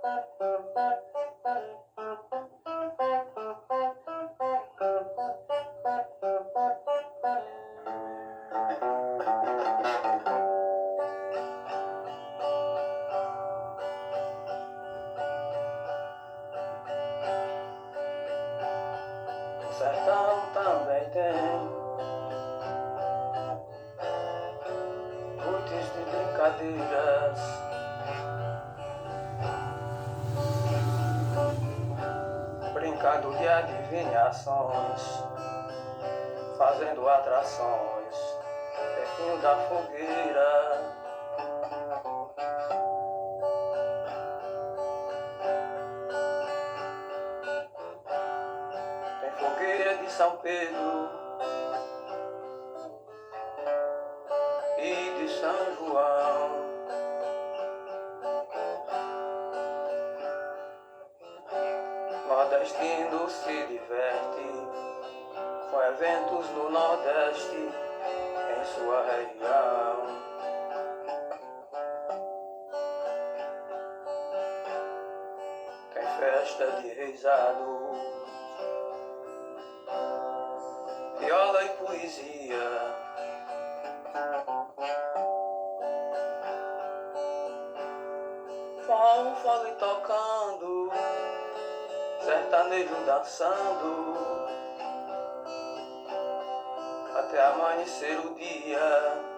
O sertão também tem noites de brincadeiras, brincando de adivinhações, fazendo atrações pertinho da fogueira. Tem fogueira de São Pedro e de São João, nordestino se diverte com eventos do Nordeste em sua região. Tem festa de reisado, viola e poesia, forró, fole tocando, sertanejo dançando, até amanhecer o dia.